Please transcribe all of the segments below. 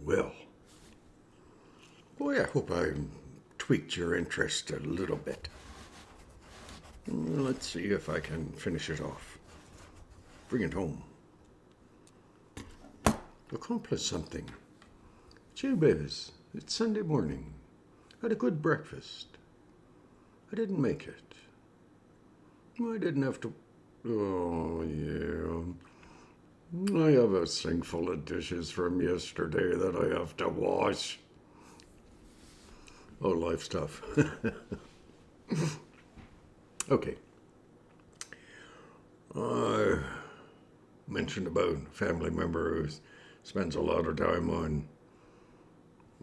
Well, boy, I hope I tweaked your interest a little bit. Let's see if I can finish it off. Bring it home. Accomplish something. Jabez, it's Sunday morning. Had a good breakfast. I didn't make it. I didn't have to. Oh, yeah. I have a sink full of dishes from yesterday that I have to wash. Oh, life's tough. Okay. I mentioned about a family member who spends a lot of time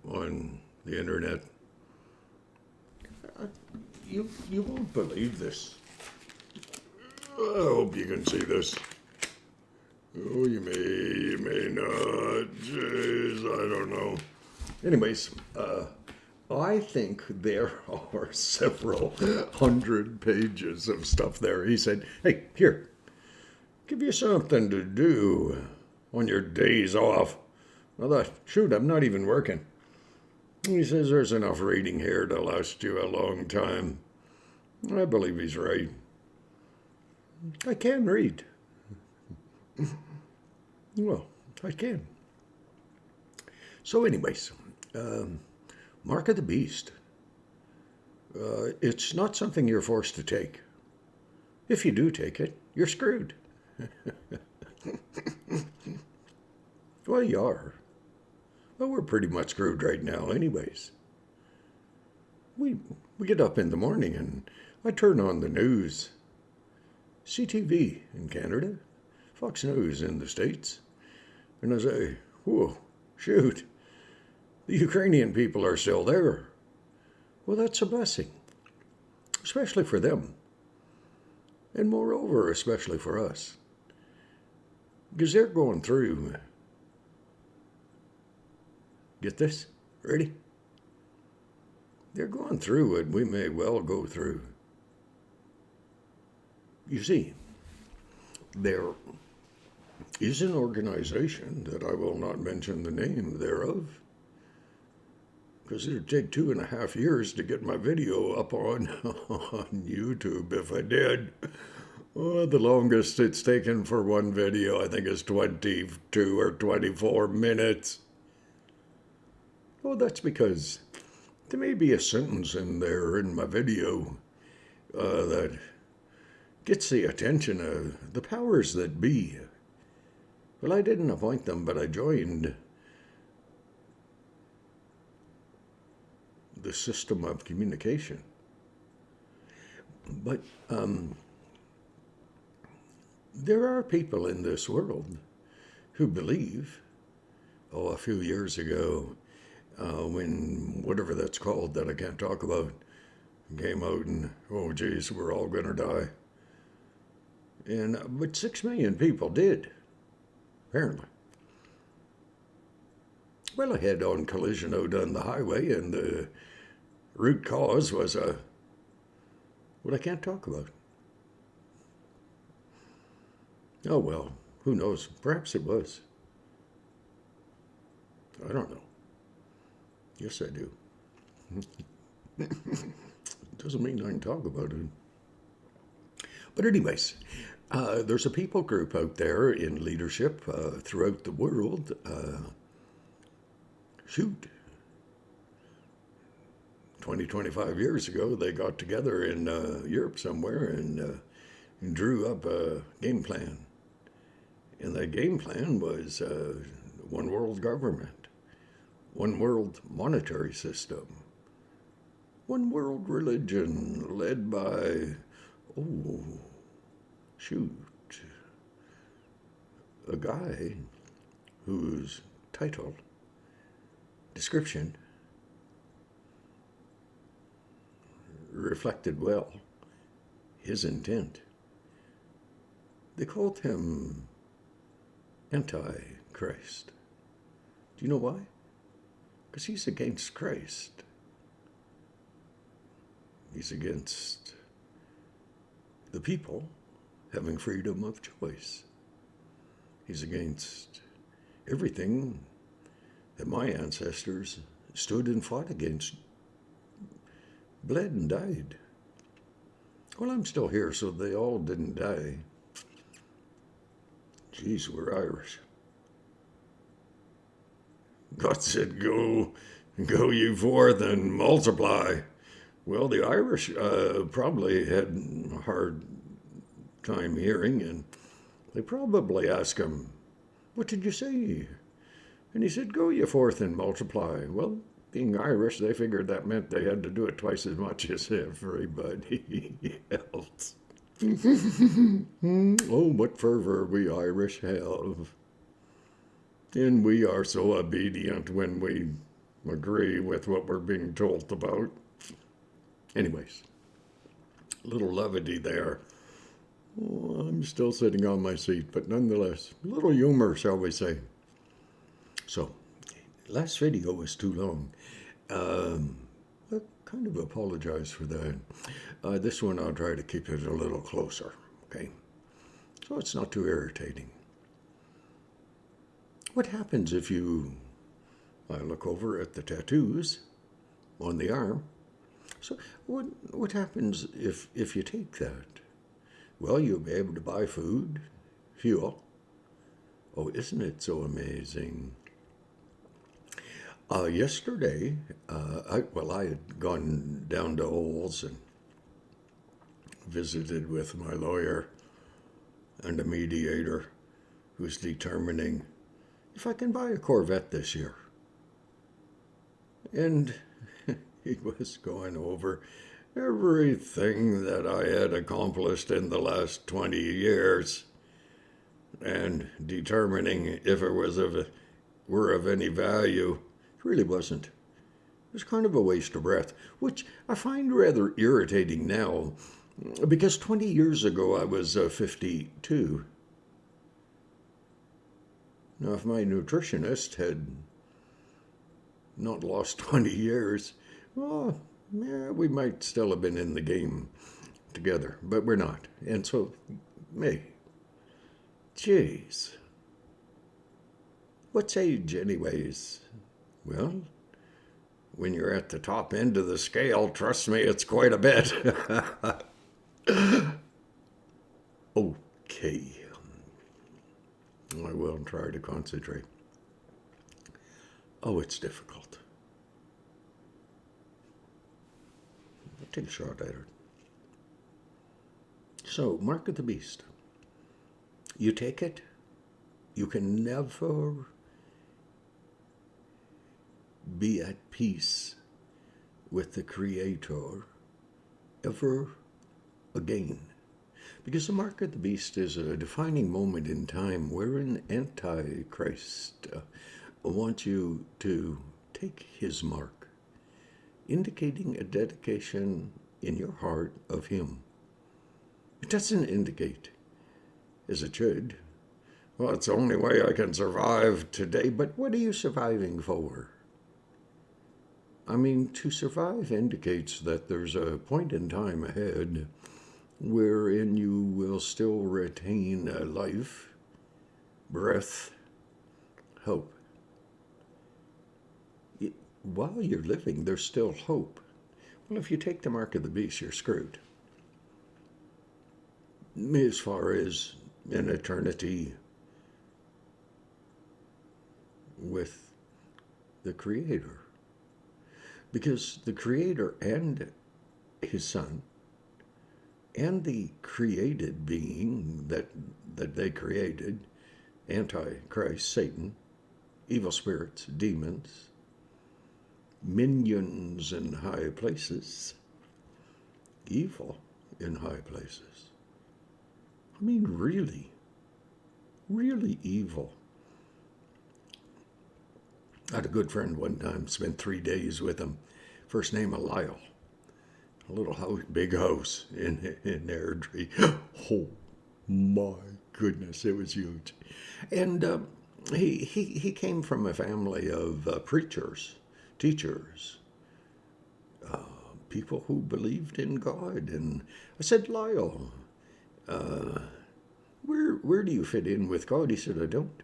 on the internet. You won't believe this. I hope you can see this. Oh, you may not. Jeez, I don't know. Anyways, I think there are several hundred pages of stuff there. He said, hey, here, give you something to do on your days off. I thought, shoot, I'm not even working. He says there's enough reading here to last you a long time. I believe he's right. I can read. Well, I can. So anyways, Mark of the Beast. It's not something you're forced to take. If you do take it, you're screwed. Well, you are. Well, we're pretty much screwed right now anyways. We get up in the morning and I turn on the news. CTV in Canada, Fox News in the States. And I say, whoa, shoot, the Ukrainian people are still there. Well, that's a blessing, especially for them. And moreover, especially for us. Because they're going through, get this, ready? They're going through what we may well go through. You see, there is an organization that I will not mention the name thereof, because it would take 2.5 years to get my video up on YouTube if I did. Oh, the longest it's taken for one video, I think, is 22 or 24 minutes. Oh, that's because there may be a sentence in there in my video that gets the attention of the powers that be. Well, I didn't appoint them, but I joined the system of communication. But there are people in this world who believe, a few years ago, when whatever that's called that I can't talk about came out and, oh geez, we're all going to die. But 6 million people did, apparently. Well, a head-on collision out on the highway, and the root cause was what I can't talk about. Oh, well, who knows? Perhaps it was. I don't know. Yes, I do. Doesn't mean I can talk about it. But anyways, there's a people group out there in leadership throughout the world. Shoot. 20, 25 years ago, they got together in Europe somewhere and drew up a game plan. And that game plan was one world government, one world monetary system, one world religion led by, a guy whose title, description, reflected well his intent. They called him Antichrist. Do you know why? Because he's against Christ. He's against the people having freedom of choice. He's against everything that my ancestors stood and fought against, bled and died. Well, I'm still here, so they all didn't die. Geez, we're Irish. God said, go ye forth and multiply. Well, the Irish probably had a hard time hearing, and they probably asked him, what did you say? And he said, go ye forth and multiply. Well, being Irish, they figured that meant they had to do it twice as much as everybody else. Oh, what fervor we Irish have. And we are so obedient when we agree with what we're being told about. Anyways, a little levity there. Oh, I'm still sitting on my seat, but nonetheless, a little humor, shall we say. So, last video was too long. I kind of apologize for that. This one I'll try to keep it a little closer, okay? So it's not too irritating. What happens if I look over at the tattoos on the arm. So what happens if you take that? Well, you'll be able to buy food, fuel. Oh, isn't it so amazing? Yesterday, I had gone down to Olds and visited with my lawyer and a mediator who's determining if I can buy a Corvette this year. And he was going over everything that I had accomplished in the last 20 years and determining if it were of any value. It really wasn't. It was kind of a waste of breath, which I find rather irritating now, because 20 years ago I was 52. Now, if my nutritionist had not lost 20 years, well, yeah, we might still have been in the game together, but we're not. And so, geez. What's age anyways? Well, when you're at the top end of the scale, trust me, it's quite a bit. Okay. I will try to concentrate. Oh, it's difficult. I'll take a shot at it. So, Mark of the Beast. You take it, you can never be at peace with the Creator ever again. Because the Mark of the Beast is a defining moment in time wherein Antichrist wants you to take his mark, indicating a dedication in your heart of him. It doesn't indicate, as it should, well, it's the only way I can survive today, but what are you surviving for? I mean, to survive indicates that there's a point in time ahead wherein you will still retain life, breath, hope. While you're living, there's still hope. Well, if you take the Mark of the Beast, you're screwed. As far as an eternity with the Creator. Because the Creator and his Son and the created being that they created, Antichrist, Satan, evil spirits, demons, minions in high places, evil in high places. I mean, really, really evil. I had a good friend one time, spent 3 days with him. First name of Lyle. A little house, big house in Airdrie. Oh my goodness, it was huge. And he came from a family of preachers, teachers, people who believed in God. And I said, Lyle, where do you fit in with God? He said, I don't.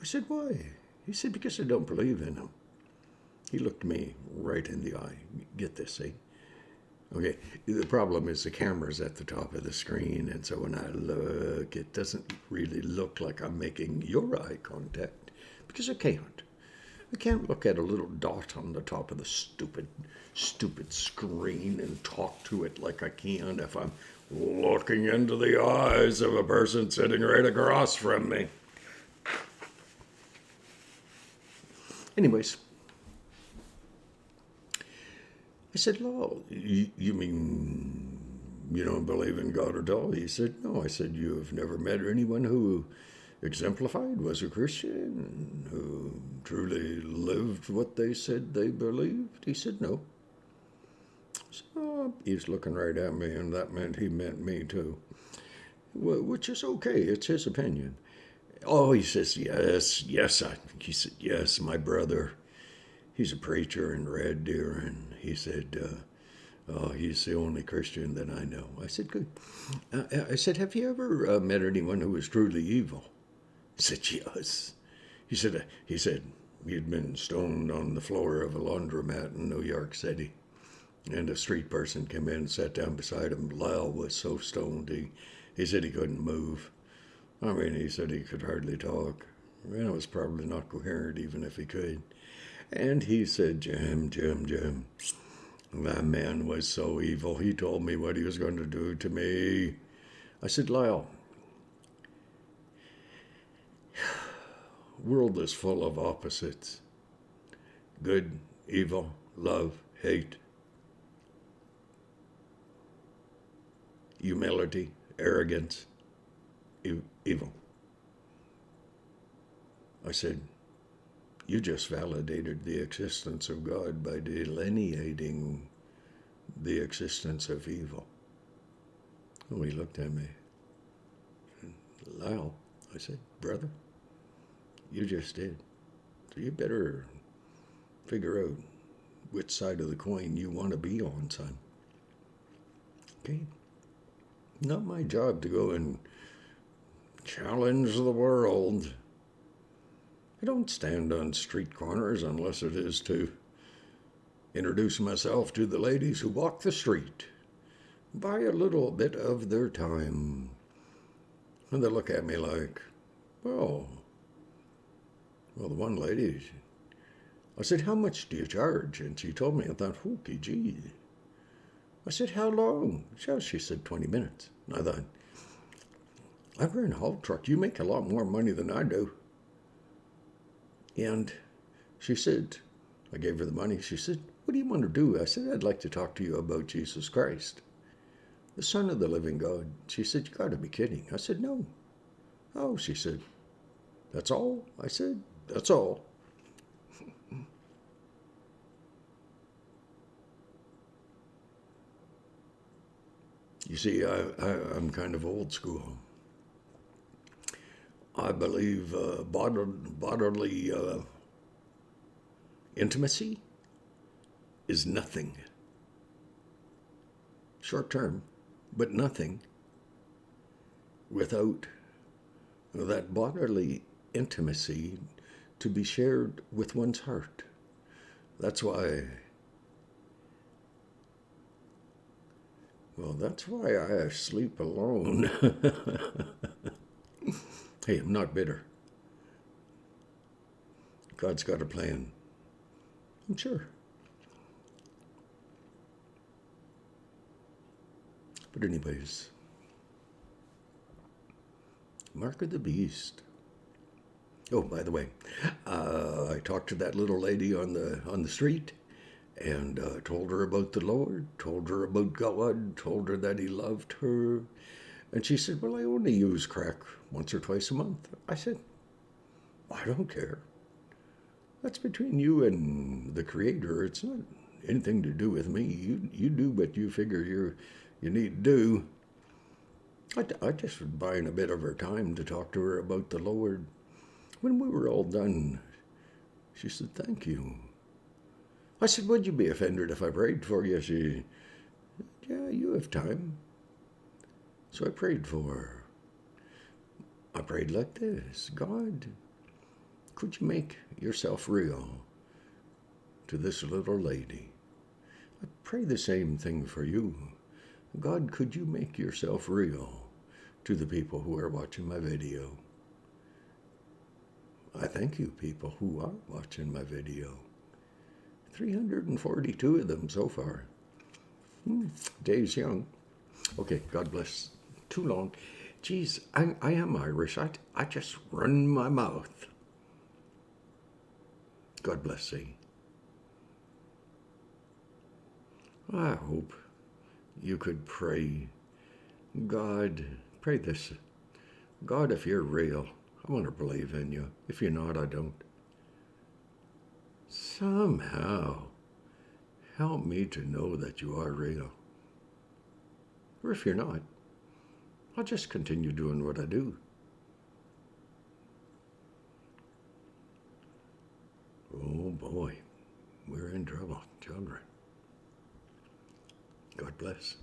I said, why? He said, because I don't believe in him. He looked me right in the eye. Get this, see? Okay, the problem is the camera's at the top of the screen, and so when I look, it doesn't really look like I'm making your eye contact, because I can't. I can't look at a little dot on the top of the stupid screen and talk to it like I can if I'm looking into the eyes of a person sitting right across from me. Anyways, I said, "Well, you mean you don't believe in God at all?" He said, "No." I said, "You have never met anyone who exemplified, was a Christian, who truly lived what they said they believed?" He said, "No." So he's looking right at me, and that meant he meant me too, which is okay. It's his opinion. Oh, he says, yes. He said, yes, my brother, he's a preacher in Red Deer, and he said, oh, he's the only Christian that I know. I said, good. I said, have you ever met anyone who was truly evil? He said, yes. He said he had been stoned on the floor of a laundromat in New York City. And a street person came in and sat down beside him. Lyle was so stoned, he said he couldn't move. I mean, he said he could hardly talk. I was probably not coherent even if he could. And he said, Jim, that man was so evil. He told me what he was going to do to me. I said, Lyle, world is full of opposites. Good, evil, love, hate. Humility, arrogance, evil. I said, you just validated the existence of God by delineating the existence of evil. Oh, he looked at me. Lyle, I said, brother, you just did. So you better figure out which side of the coin you want to be on, son. Okay? Not my job to go and challenge the world. I don't stand on street corners unless it is to introduce myself to the ladies who walk the street, buy a little bit of their time. And they look at me like, oh, well, the one lady, I said, how much do you charge? And she told me, I thought, hooky gee. I said, how long? She said, 20 minutes. And I thought, I run a haul truck. You make a lot more money than I do. And she said, I gave her the money. She said, what do you want to do? I said, I'd like to talk to you about Jesus Christ, the Son of the living God. She said, you got to be kidding. I said, no. Oh, she said, that's all? I said, that's all. You see, I'm kind of old school. I believe bodily intimacy is nothing. Short term, but nothing without that bodily intimacy to be shared with one's heart. That's why I sleep alone. Hey, I'm not bitter. God's got a plan. I'm sure. But anyways, Mark of the Beast. Oh, by the way, I talked to that little lady on the street, and told her about the Lord, told her about God, told her that He loved her. And she said, well, I only use crack once or twice a month. I said, I don't care. That's between you and the Creator. It's not anything to do with me. You do what you figure you need to do. I just was buying a bit of her time to talk to her about the Lord. When we were all done, she said, thank you. I said, would you be offended if I prayed for you? She said, yeah, you have time. So I prayed for her. I prayed like this, God, could you make yourself real to this little lady? I pray the same thing for you. God, could you make yourself real to the people who are watching my video? I thank you, people who are watching my video. 342 of them so far. Day's young. Okay, God bless. Too long. Geez, I am Irish. I just run my mouth. God bless thee. I hope you could pray. God, pray this. God, if you're real, I want to believe in you. If you're not, I don't. Somehow, help me to know that you are real. Or if you're not, I'll just continue doing what I do. Oh boy, we're in trouble, children. God bless.